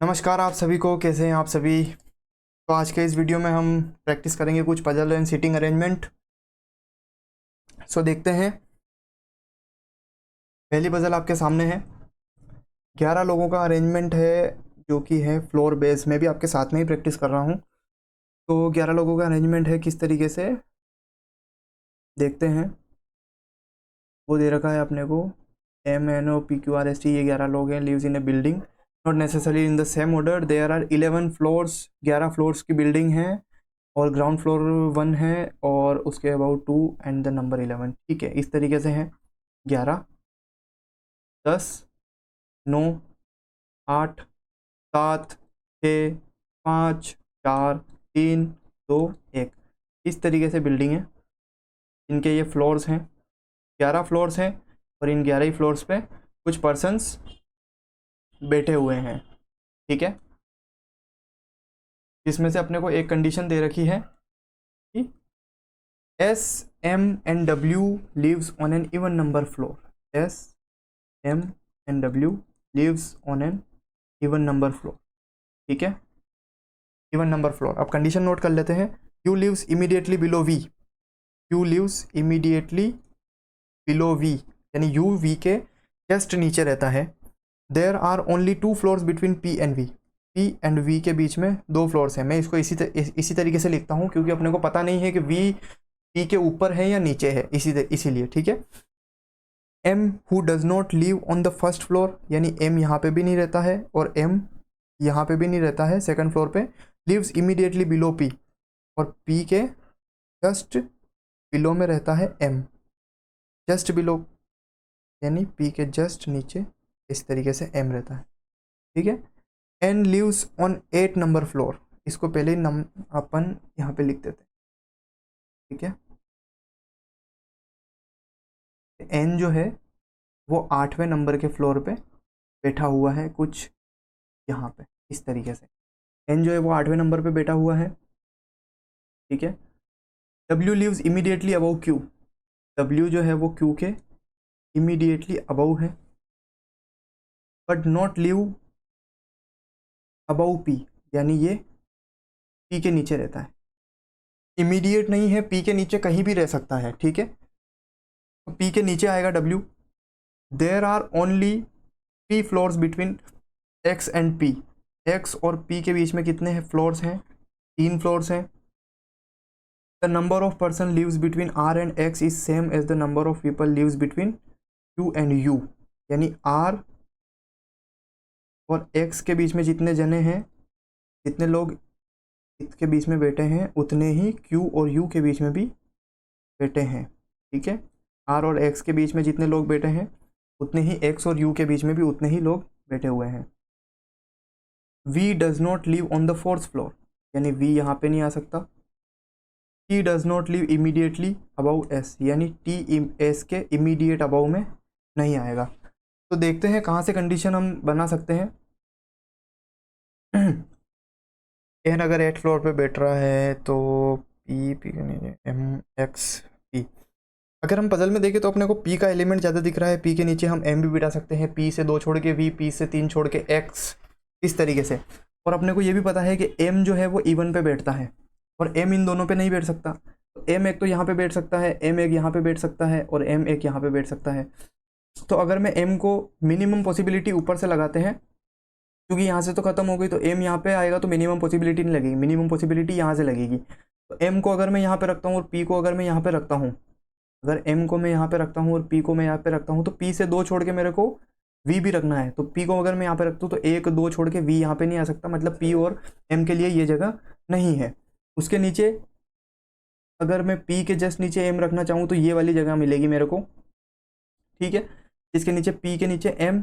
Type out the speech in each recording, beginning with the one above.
नमस्कार आप सभी को, कैसे हैं आप सभी। तो आज के इस वीडियो में हम प्रैक्टिस करेंगे कुछ पजल एंड सीटिंग अरेंजमेंट। सो देखते हैं। पहली पजल आपके सामने है। 11 लोगों का अरेंजमेंट है जो कि है फ्लोर बेस। में भी आपके साथ में ही प्रैक्टिस कर रहा हूँ। तो 11 लोगों का अरेंजमेंट है, किस तरीके से देखते हैं। वो दे रखा है अपने को MNOPQRST, ये 11 लोग हैं। Lives in a building not necessary in the same order, there are 11 floors. 11 floors की बिल्डिंग है और ग्राउंड फ्लोर 1 है और उसके अबाउट 2 एंड द नंबर 11। ठीक है, इस तरीके से है। 11, 10, 9, 8, 7, 6, 5, 4, 3, 2, 1, इस तरीके से बिल्डिंग है। इनके ये फ्लोर्स हैं, 11 फ्लोर्स हैं और इन 11 ही फ्लोर्स पे कुछ पर्सन्स बैठे हुए हैं। ठीक है, जिसमें से अपने को एक कंडीशन दे रखी है कि S, M and W lives on an even number floor. S, M and W lives on an even number floor. ठीक है, इवन नंबर फ्लोर। अब कंडीशन नोट कर लेते हैं। Q lives immediately below V. Q lives immediately below V, यानी U V के just नीचे रहता है। There are only 2 floors between P and V. P and V के बीच में 2 फ्लोर्स हैं। मैं इसको इसी तरीके से लिखता हूँ क्योंकि अपने को पता नहीं है कि V P के ऊपर है या नीचे है, इसीलिए। ठीक है। M who does not live on the first floor, यानी M यहाँ पे भी नहीं रहता है और M यहाँ पे भी नहीं रहता है सेकंड फ्लोर पे। lives immediately below P, और P के जस्ट बिलो में रहता है M। जस्ट बिलो यानी P के जस्ट नीचे इस तरीके से M रहता है। ठीक है। N lives on 8 number floor. इसको पहले ही अपन यहाँ पे लिख देते हैं। ठीक है, N जो है वो 8वें नंबर के फ्लोर पे बैठा हुआ है, कुछ यहाँ पे इस तरीके से। N जो है वो 8वें नंबर पे बैठा हुआ है। ठीक है। W lives immediately above Q। W जो है वो Q के immediately above है, but not live above P, यानी ये P के नीचे रहता है। इमीडिएट नहीं है, P के नीचे कहीं भी रह सकता है। ठीक है, तो P के नीचे आएगा W। There are only 3 floors between X and P। X और P के बीच में कितने हैं फ्लोर्स हैं? 3 फ्लोर्स हैं। The number of person lives between R and X is same as the number of people lives between Q and U, यानी R और X के बीच में जितने जने हैं, जितने लोग इसके बीच में बैठे हैं, उतने ही Q और U के बीच में भी बैठे हैं। ठीक है, R और X के बीच में जितने लोग बैठे हैं उतने ही X और U के बीच में भी उतने ही लोग बैठे हुए हैं। V does not live on the 4th floor, यानी V यहाँ पे नहीं आ सकता। T does not live immediately above S, यानी T S के इमीडिएट अबाउ में नहीं आएगा। तो देखते हैं कहाँ से कंडीशन हम बना सकते हैं। एन अगर 8 फ्लोर पे बैठ रहा है तो P M X P। अगर हम पजल में देखें तो अपने को P का एलिमेंट ज़्यादा दिख रहा है। P के नीचे हम M भी बिठा सकते हैं। P से 2 छोड़ के V, P से 3 छोड़ के X, इस तरीके से। और अपने को ये भी पता है कि M जो है वो इवन पे बैठता है और M इन दोनों पे नहीं बैठ सकता। तो M एक तो यहाँ पे बैठ सकता है, M एक यहाँ पे बैठ सकता है और M एक यहाँ पे बैठ सकता है। तो अगर मैं M को मिनिमम पॉसिबिलिटी ऊपर से लगाते हैं, क्योंकि यहाँ से तो खत्म हो गई, तो M यहाँ पे आएगा तो मिनिमम पॉसिबिलिटी नहीं लगेगी, मिनिमम पॉसिबिलिटी यहाँ से लगेगी। तो M को अगर मैं यहाँ पे रखता हूँ और P को अगर मैं यहाँ पे रखता हूँ, अगर M को मैं यहाँ पे रखता हूँ और P को मैं यहाँ पे रखता हूँ, तो P से 2 छोड़ के मेरे को V भी रखना है। तो P को अगर मैं यहाँ पे रखता हूँ तो 1 2 छोड़ के V यहाँ पे नहीं आ सकता, मतलब P और M के लिए ये जगह नहीं है। उसके नीचे अगर मैं P के जस्ट नीचे M रखना चाहूँ तो ये वाली जगह मिलेगी मेरे को। ठीक है, इसके नीचे P के नीचे M।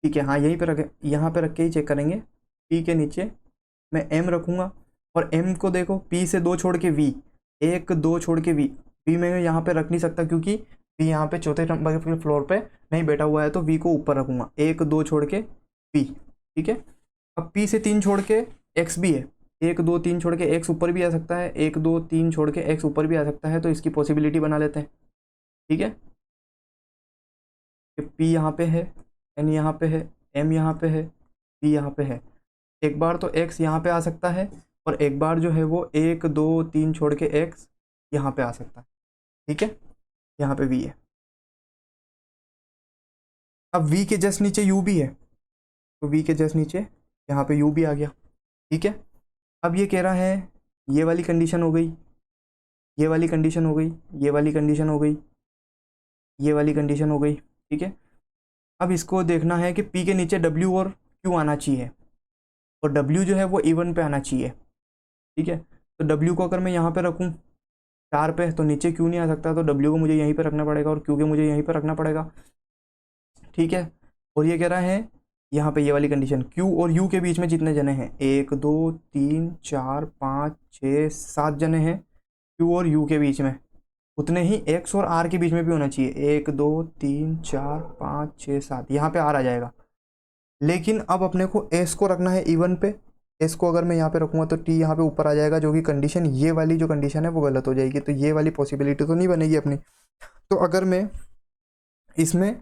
ठीक है, हाँ यहीं पे रख, यहाँ पे रख के ही चेक करेंगे। P के नीचे मैं M रखूँगा और M को देखो, P से 2 छोड़ के V, 1 2 छोड़ के V। V मैं यहाँ पे रख नहीं सकता क्योंकि V यहाँ पे चौथे नंबर के फ्लोर पे नहीं बैठा हुआ है, तो V को ऊपर रखूँगा। 1 2 छोड़ के V। ठीक है, अब P से 3 छोड़ के X भी है। 1 2 3 छोड़ के X ऊपर भी आ सकता है, 1 2 3 छोड़ के X ऊपर भी आ सकता है, तो इसकी पॉसिबिलिटी बना लेते हैं। ठीक है, P यहाँ पे है, N यहाँ पे है, M यहाँ पे है, P यहाँ पे है। एक बार तो x यहाँ पे आ सकता है और एक बार जो है वो 1 2 3 छोड़ के x यहाँ पे आ सकता है। ठीक है, यहाँ पे v है। अब v के जस्ट नीचे u भी है, तो v के जस्ट नीचे यहाँ पे u भी आ गया। ठीक है, अब ये कह रहा है ये वाली कंडीशन हो गई, ये वाली कंडीशन हो गई, ये वाली कंडीशन हो गई, ये वाली कंडीशन हो गई। ठीक है, अब इसको देखना है कि p के नीचे w और q आना चाहिए और w जो है वो E1 पे आना चाहिए। ठीक है, तो w को अगर मैं यहाँ पे रखूँ 4 पे, तो नीचे q नहीं आ सकता, तो w को मुझे यहीं पे रखना पड़ेगा और q के मुझे यहीं पे रखना पड़ेगा। ठीक है, और ये कह रहा है यहाँ पे ये वाली कंडीशन q और u के बीच में जितने जने हैं 1 2 3 4 5 6 7 जने हैं q और u के बीच में, उतने ही x और r के बीच में भी होना चाहिए 1 2 3 4 5 6 7, यहाँ पे r आ जाएगा। लेकिन अब अपने को s को रखना है E1 पे, s को अगर मैं यहाँ पे रखूँगा तो t यहाँ पे ऊपर आ जाएगा, जो कि कंडीशन ये वाली जो कंडीशन है वो गलत हो जाएगी, तो ये वाली पॉसिबिलिटी तो नहीं बनेगी अपनी। तो अगर मैं इसमें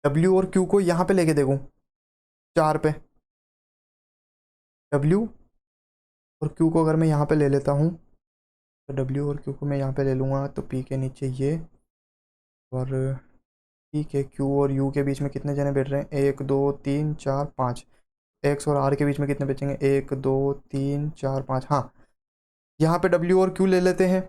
w और q को यहाँ पे लेके देखूँ 4 पे, w और q को अगर मैं यहाँ पे ले लेता हूँ, तो w और q को मैं यहाँ पे ले लूँगा, तो p के नीचे ये और ठीक है, q और u के बीच में कितने जने बैठ रहे हैं 1 2 3 4 5, x और r के बीच में कितने बचेंगे 1 2 3 4 5। हाँ, यहाँ पे w और q ले लेते हैं।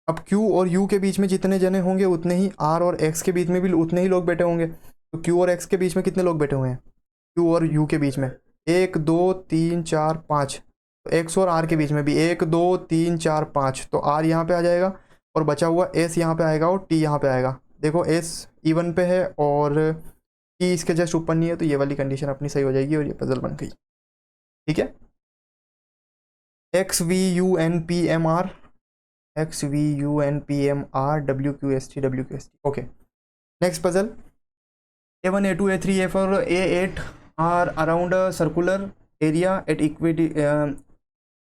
अब q और u के बीच में जितने जने होंगे उतने ही r और x के बीच में भी उतने ही लोग बैठे होंगे। तो q और x के बीच में कितने लोग बैठे हुए हैं, q और u के बीच में 1 2 3 4 5, तो x और r के बीच में भी 1 2 3 4 5, तो r यहाँ पे आ जाएगा और बचा हुआ s यहाँ पे आएगा और t यहाँ पे आएगा। देखो s E1 पे है और t इसके जस्ट ऊपर नहीं है, तो ये वाली कंडीशन अपनी सही हो जाएगी और ये पजल बन गई। ठीक है, XVUNPMR XVUNPMR WQST okay. Next puzzle, A1 A2 A3 A4 A8 are around a circular area at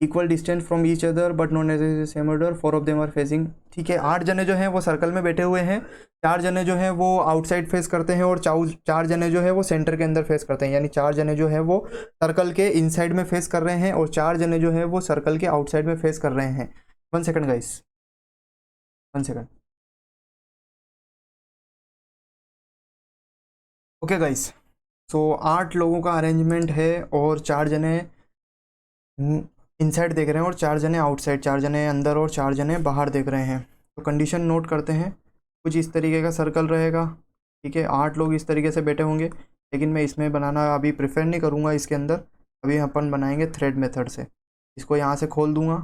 equal distance from each other but not necessarily same order, 4 of them are facing। ठीक है, 8 जने जो हैं वो circle में बैठे हुए हैं, 4 जने जो हैं वो आउटसाइड फेस करते हैं और 4 जने जो है वो सेंटर के अंदर फेस करते हैं, यानी 4 जने जो है वो सर्कल के इनसाइड में फेस कर रहे हैं और 4 जने जो है वो सर्कल के आउटसाइड में फेस कर रहे हैं। 1 second guys, 1 second. Okay guys, so 8 लोगों का अरेंजमेंट है और 4 जने इनसाइड देख रहे हैं और 4 जने आउटसाइड, 4 जने अंदर और 4 जने बाहर देख रहे हैं। तो कंडीशन नोट करते हैं, कुछ इस तरीके का सर्कल रहेगा। ठीक है, 8 लोग इस तरीके से बैठे होंगे, लेकिन मैं इसमें बनाना अभी प्रेफर नहीं करूँगा इसके अंदर, अभी अपन बनाएंगे थ्रेड मेथड से। इसको यहाँ से खोल दूँगा,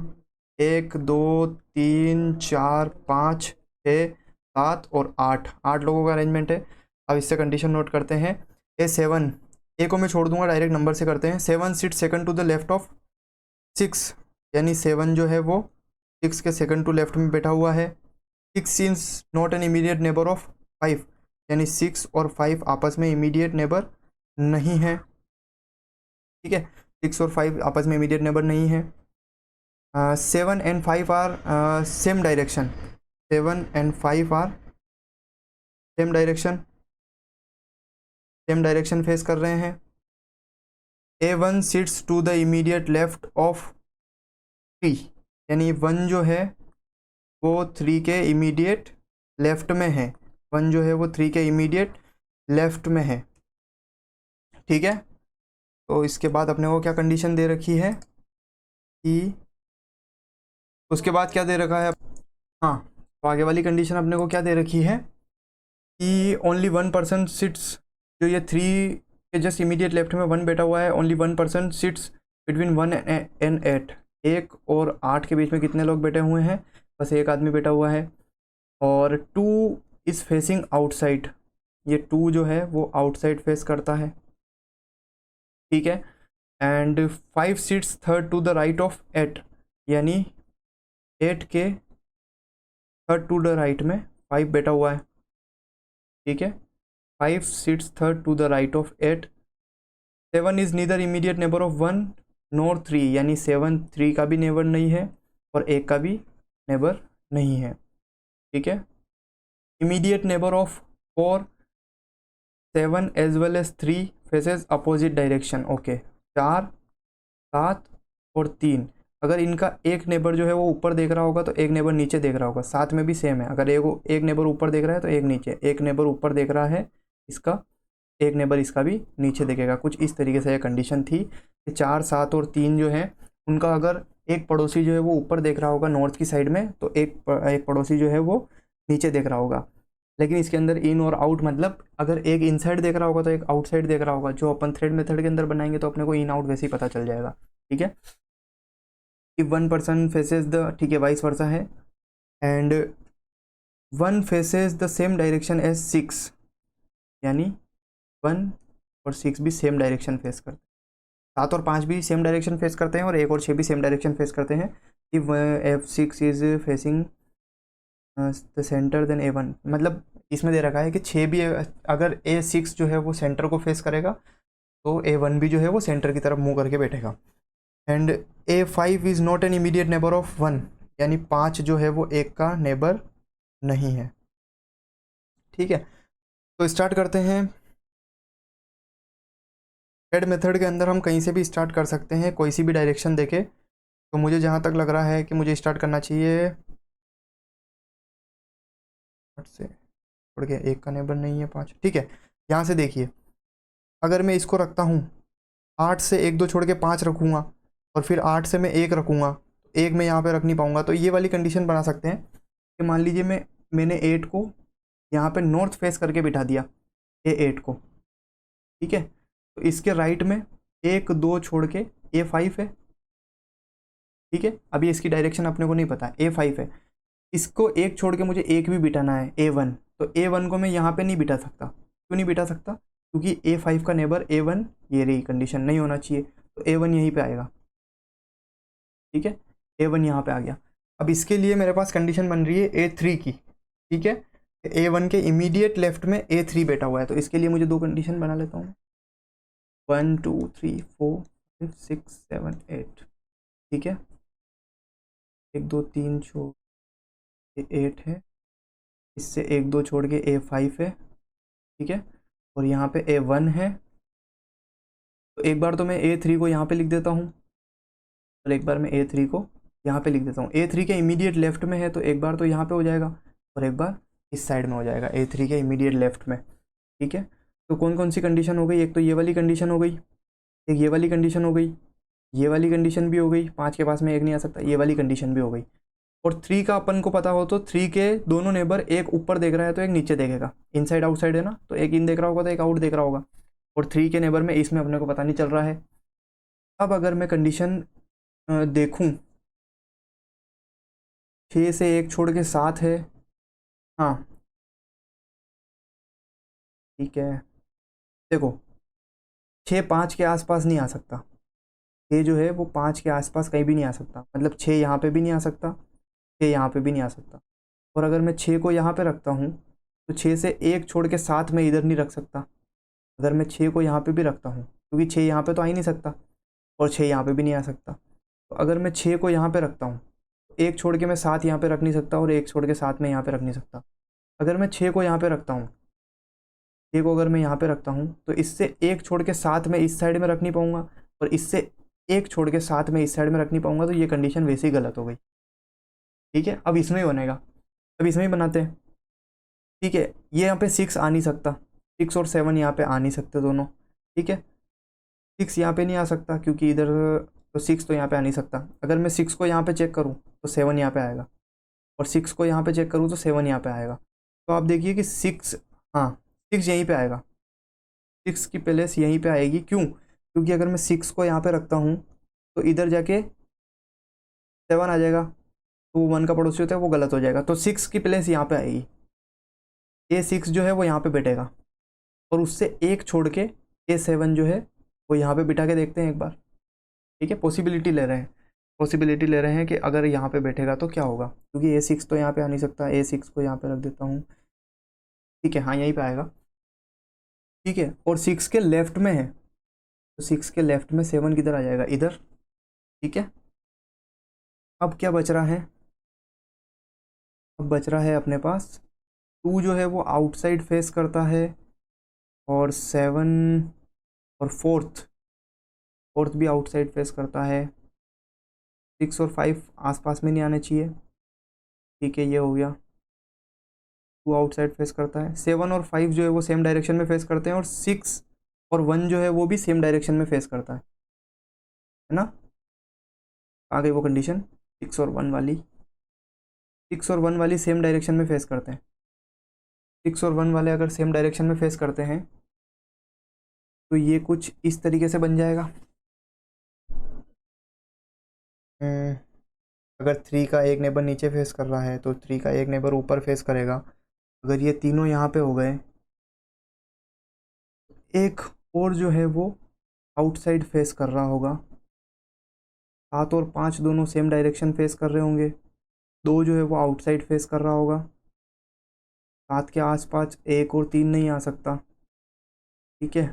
1 2 3 4 5 6 7 और 8 लोगों का अरेंजमेंट है। अब इससे कंडीशन नोट करते हैं, A7, ए को मैं छोड़ दूंगा, डायरेक्ट नंबर से करते हैं। 7 seat second to the left of 6, यानी 7 जो है वो 6 के सेकंड टू लेफ्ट में बैठा हुआ है। 6 scenes not an immediate neighbour of 5, यानी 6 और 5 आपस में इमीडिएट नेबर नहीं है। ठीक है, 6 और 5 आपस में इमीडिएट नेबर नहीं है। 7 and 5 are same direction, 7 and 5 are same direction face कर रहे हैं। A1 sits to the immediate left of 3, यानी 1 जो है वो 3 के इमीडिएट लेफ्ट में है, 1 जो है वो 3 के इमीडिएट लेफ्ट में है। ठीक है, तो इसके बाद अपने को क्या कंडीशन दे रखी है कि उसके बाद क्या दे रखा है, हाँ, तो आगे वाली कंडीशन अपने को क्या दे रखी है कि ओनली 1 पर्सन सिट्स, जो ये 3 के जस्ट इमीडिएट लेफ्ट में 1 बैठा हुआ है, only 1 person sits between 1 and 8, 1 और 8 के बीच में कितने लोग बैठे हुए हैं, बस एक आदमी बैठा हुआ है। और 2 इज़ फेसिंग आउटसाइड, ये 2 जो है वो आउटसाइड फेस करता है। ठीक है, and 5 seats third to the right of 8, यानी 8 के थर्ड टू द राइट में 5 बैठा हुआ है। ठीक है, 5 seats third to the right of 8। 7 is neither immediate neighbour of 1 nor 3, यानी 7 3 का भी नेबर नहीं है और 1 का भी नेबर नहीं है। ठीक है, immediate neighbour of 4 7 as well as 3 faces opposite direction. Okay, 4, 7 और 3, अगर इनका एक नेबर जो है वो ऊपर देख रहा होगा तो एक नेबर नीचे देख रहा होगा। साथ में भी सेम है, अगर एक नेबर ऊपर देख रहा है तो एक नीचे, एक नेबर ऊपर देख रहा है इसका, एक नेबर इसका भी नीचे देखेगा। कुछ इस तरीके से ये कंडीशन थी कि 4, 7 और 3 जो है उनका अगर एक पड़ोसी जो है वो ऊपर देख रहा होगा नॉर्थ की साइड में, तो एक पड़ोसी जो है वो नीचे देख रहा होगा। लेकिन इसके अंदर इन और आउट, मतलब अगर एक इनसाइड देख रहा होगा तो एक आउटसाइड देख रहा होगा। जो अपन थ्रेड मेथड के अंदर बनाएंगे तो अपने को इन आउट वैसे ही पता चल जाएगा। ठीक है, कि वन पर्सन फेसेस द, ठीक है, वाइस वर्सा है, and one faces the same direction as 6, यानी 1 और 6 भी सेम डायरेक्शन फेस करते हैं। 7 और 5 भी सेम डायरेक्शन फेस करते हैं और 1 और 6 भी सेम डायरेक्शन फेस करते हैं। कि F6 is facing the centre than A1, मतलब इसमें दे रखा है कि 6 भी, अगर A6 जो है वो सेंटर को फेस करेगा तो A1 भी जो है वो सेंटर की तरफ मुंह करके बैठेगा। And A5 is not an immediate neighbour of 1, यानी 5 जो है वो एक का नेबर नहीं है। ठीक है, तो स्टार्ट करते हैं। हेड मेथड के अंदर हम कहीं से भी स्टार्ट कर सकते हैं, कोई सी भी डायरेक्शन देके। तो मुझे जहाँ तक लग रहा है कि मुझे स्टार्ट करना चाहिए से, छोड़ के, एक का नेबर नहीं है 5। ठीक है, यहाँ से देखिए, अगर मैं इसको रखता हूँ 8 से 1 2 छोड़ के 5 रखूँगा और फिर 8 से मैं 1 रखूँगा, एक मैं यहाँ पे रख नहीं पाऊँगा। तो ये वाली कंडीशन बना सकते हैं कि मान लीजिए मैंने 8 को यहाँ पे नॉर्थ फेस करके बिठा दिया, A8 को। ठीक है, तो इसके राइट में 1 2 छोड़ के A5 है। ठीक है, अभी इसकी डायरेक्शन अपने को नहीं पता, A5 है। इसको एक छोड़ के मुझे एक भी बिठाना है, A1, तो A1 को मैं यहाँ पे नहीं बिठा सकता। क्यों नहीं बिठा सकता? क्योंकि A5 का नेबर A1, ये रही कंडीशन, नहीं होना चाहिए, तो A1 यहीं पे आएगा। ठीक है, A1 यहाँ पे आ गया। अब इसके लिए मेरे पास कंडीशन बन रही है A3 की। ठीक है, A1 के इमीडिएट लेफ्ट में A3 बैठा हुआ है, तो इसके लिए मुझे दो कंडीशन बना लेता हूँ, 1 2 3 4 5 6 7 8। ठीक है, 1 2 3 छोड़ के 8 है, इससे 1 2 छोड़ के A5 है। ठीक है, और यहाँ पे A1 है। तो एक बार तो मैं A3 को यहाँ पे लिख देता हूँ और एक बार मैं A3 को यहाँ पे लिख देता हूँ। A3 के इमीडिएट लेफ्ट में है तो एक बार तो यहाँ पे हो जाएगा और एक बार इस साइड में हो जाएगा, A3 के इमीडिएट लेफ्ट में। ठीक है, तो कौन कौन सी कंडीशन हो गई? एक तो ये वाली कंडीशन हो गई, एक ये वाली कंडीशन हो गई, ये वाली कंडीशन भी हो गई, 5 के पास में एक नहीं आ सकता, ये वाली कंडीशन भी हो गई। और 3 का अपन को पता हो तो 3 के दोनों नेबर, एक ऊपर देख रहा है तो एक नीचे देखेगा, इनसाइड आउटसाइड है ना, तो एक इन देख रहा होगा तो एक आउट देख रहा होगा। और 3 के नेबर में इसमें अपने को पता नहीं चल रहा है। अब अगर मैं कंडीशन देखूं, 6 से 1 छोड़ के 7 है। हाँ ठीक है, देखो 6 5 के आसपास नहीं आ सकता, 6 जो है वो 5 के आसपास कहीं भी नहीं आ सकता, मतलब 6 यहाँ पे भी नहीं आ सकता, 6 यहाँ पे भी नहीं आ सकता। और अगर मैं 6 को यहाँ पे रखता हूँ तो 6 से 1 छोड़ के 7 में इधर नहीं रख सकता। अगर मैं 6 को यहाँ पे भी रखता हूँ, क्योंकि 6 यहाँ पे तो आ ही नहीं सकता और 6 यहाँ पे भी नहीं आ सकता, तो अगर मैं 6 को यहाँ पे रखता हूँ तो 1 छोड़ के मैं 7 यहाँ पे रख नहीं सकता और 1 छोड़ के 7 में यहाँ पे रख नहीं सकता। अगर मैं 6 को यहाँ पे रखता हूँ, 6 को अगर मैं यहाँ पे रखता हूँ तो इससे 1 छोड़ के 7 में इस साइड में रख नहीं पाऊँगा और इससे 1 छोड़ के 7 में इस साइड में रख नहीं पाऊँगा, तो ये कंडीशन वैसे ही गलत हो गई। ठीक है, अब इसमें ही बनेगा, अब इसमें ही बनाते हैं। ठीक है, ये यहाँ पे 6 आ नहीं सकता, 6 और 7 यहाँ पे आ नहीं सकते दोनों। ठीक है, 6 यहाँ पे नहीं आ सकता क्योंकि इधर, तो 6 तो यहाँ पे आ नहीं सकता। अगर मैं 6 को यहाँ पे चेक करूँ तो 7 यहाँ पे आएगा और 6 को यहाँ पे चेक करूँ तो 7 यहाँ पे आएगा। तो आप देखिए कि 6, हाँ 6 यहीं पे आएगा, 6 की प्लेस यहीं पे आएगी। क्यों? क्योंकि अगर मैं 6 को यहाँ पे रखता हूँ तो इधर जाके 7 आ जाएगा, तो वो 1 का पड़ोसी होता है, वो गलत हो जाएगा। तो 6 की प्लेस यहाँ पे आएगी, A6 जो है वो यहाँ पे बैठेगा और उससे 1 छोड़ के A7 जो है वो यहाँ पे बिठा के देखते हैं एक बार। ठीक है, पॉसिबिलिटी ले रहे हैं, पॉसिबिलिटी ले रहे हैं कि अगर यहाँ पे बैठेगा तो क्या होगा, क्योंकि A6 तो यहाँ पे आ नहीं सकता, A6 को यहाँ पे रख देता हूँ। ठीक है, हाँ यहीं पे आएगा। ठीक है, और 6 के लेफ्ट में है तो 6 के लेफ्ट में 7 किधर आ जाएगा, इधर। ठीक है, अब क्या बच रहा है? अब बच रहा है अपने पास 2 जो है वो आउटसाइड फेस करता है और 7 और 4th फोर्थ भी आउटसाइड फेस करता है, 6 और 5 आसपास में नहीं आने चाहिए, ठीक है ये हो गया, 2 आउटसाइड फेस करता है, 7 और 5 जो है वो सेम डायरेक्शन में फेस करते हैं, और 6 और 1 जो है वो भी सेम डायरेक्शन में फेस करता है ना। आ गई वो कंडीशन, 6 और 1 वाली, 6 और 1 वाली सेम डायरेक्शन में फेस करते हैं, 6 और 1 वाले अगर सेम डायरेक्शन में फेस करते हैं तो ये कुछ इस तरीके से बन जाएगा। अगर 3 का एक नेबर नीचे फेस कर रहा है तो 3 का एक नेबर ऊपर फेस करेगा। अगर ये तीनों यहाँ पे हो गए, एक और जो है वो आउटसाइड फेस कर रहा होगा, 7 और 5 दोनों सेम डायरेक्शन फेस कर रहे होंगे, 2 जो है वो आउटसाइड फेस कर रहा होगा, 7 के आसपास 1 और 3 नहीं आ सकता, ठीक है,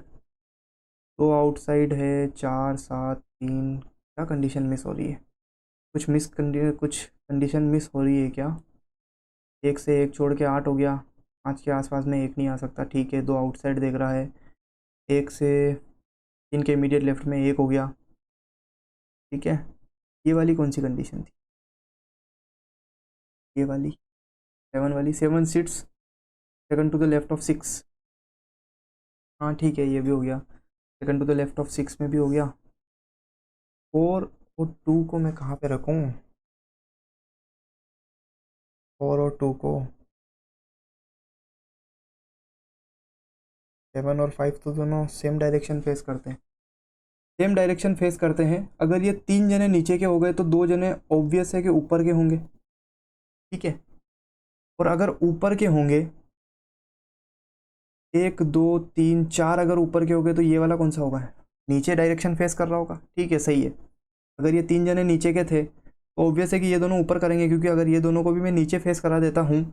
2 आउटसाइड है, 4 7 3, क्या कंडीशन मिस हो रही है, कुछ कंडीशन मिस हो रही है क्या, 1 से 1 छोड़ के 8 हो गया, 5 के आसपास में 1 नहीं आ सकता, ठीक है, 2 आउटसाइड देख रहा है, 1 से 3 के इमीडिएट लेफ्ट में 1 हो गया, ठीक है, ये वाली कौन सी कंडीशन थी, ये वाली 7 वाली, 7 seats second to the left of 6, हाँ ठीक है ये भी हो गया, second to the left of 6 में भी हो गया, 4 और 2 को मैं कहाँ पे रखूँ, 4 और 2 को, 7 और 5 तो दोनों सेम डायरेक्शन फेस करते हैं, सेम डायरेक्शन फेस करते हैं, अगर ये 3 जने नीचे के हो गए तो 2 जने ऑब्वियस है कि ऊपर के होंगे, ठीक है, और अगर ऊपर के होंगे 1 2 3 4 अगर ऊपर के हो गए तो ये वाला कौन सा होगा, नीचे डायरेक्शन फेस कर रहा होगा, ठीक है सही है, अगर ये 3 जने नीचे के थे तो ऑब्वियस है कि ये दोनों ऊपर करेंगे, क्योंकि अगर ये दोनों को भी मैं नीचे फेस करा देता हूँ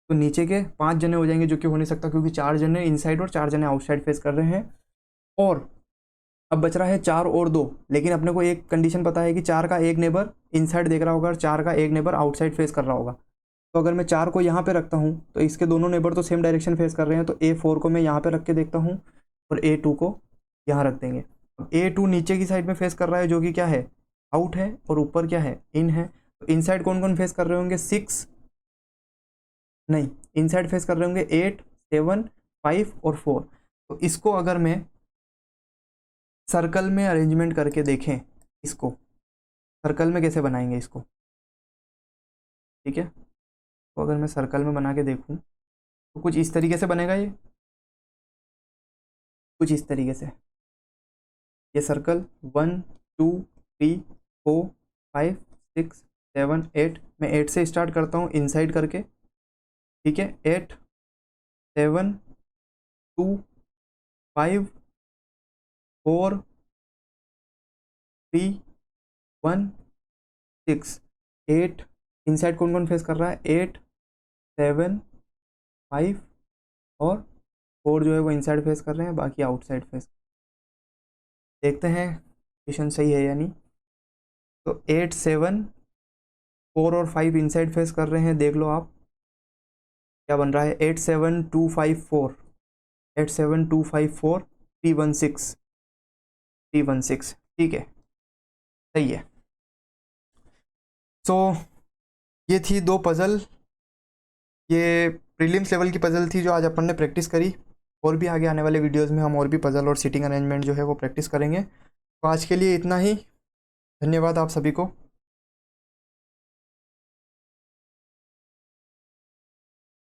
तो नीचे के 5 जने हो जाएंगे, जो कि हो नहीं सकता क्योंकि 4 जने इनसाइड और 4 जने आउटसाइड फेस कर रहे हैं, और अब बच रहा है 4 और 2, लेकिन अपने को एक कंडीशन पता है कि 4 का एक नेबर इनसाइड देख रहा होगा और 4 का एक नेबर आउटसाइड फेस कर रहा होगा, तो अगर मैं 4 को यहाँ पे रखता हूँ तो इसके दोनों नेबर तो सेम डायरेक्शन फेस कर रहे हैं, तो A4 को मैं यहाँ पे रख के देखता हूँ और A2 को यहाँ रख देंगे, अब A2 नीचे की साइड में फेस कर रहा है जो कि क्या है, आउट है, और ऊपर क्या है, इन है, तो इनसाइड कौन कौन फेस कर रहे होंगे, 6 नहीं, इनसाइड फेस कर रहे होंगे 8 7 5 और 4, तो इसको अगर मैं सर्कल में अरेंजमेंट करके देखें, इसको सर्कल में कैसे बनाएंगे इसको, ठीक है, तो अगर मैं सर्कल में बना के देखूं तो कुछ इस तरीके से बनेगा, ये कुछ इस तरीके से, ये सर्कल 1 2 3 4 5 6 7 8, मैं 8 से स्टार्ट करता हूँ इनसाइड करके, ठीक है, 8 7 2 5 4 3 1 6, 8 इनसाइड कौन कौन फेस कर रहा है, 8 7 5 और 4 जो है वो इनसाइड फेस कर रहे हैं, बाकी आउटसाइड फेस, देखते हैं क्वेश्चन सही है या नहीं, तो 8 7 4 और 5 इनसाइड फेस कर रहे हैं, देख लो आप क्या बन रहा है, 8 7 2 5 4, 8 7 2 5 4 3 1 6 3 1 6, ठीक है सही है। सो ये थी 2 पज़ल, ये प्रीलिम्स लेवल की पज़ल थी जो आज अपन ने प्रैक्टिस करी, और भी आगे आने वाले वीडियोस में हम और भी पज़ल और सीटिंग अरेंजमेंट जो है वो प्रैक्टिस करेंगे, तो आज के लिए इतना ही, धन्यवाद आप सभी को।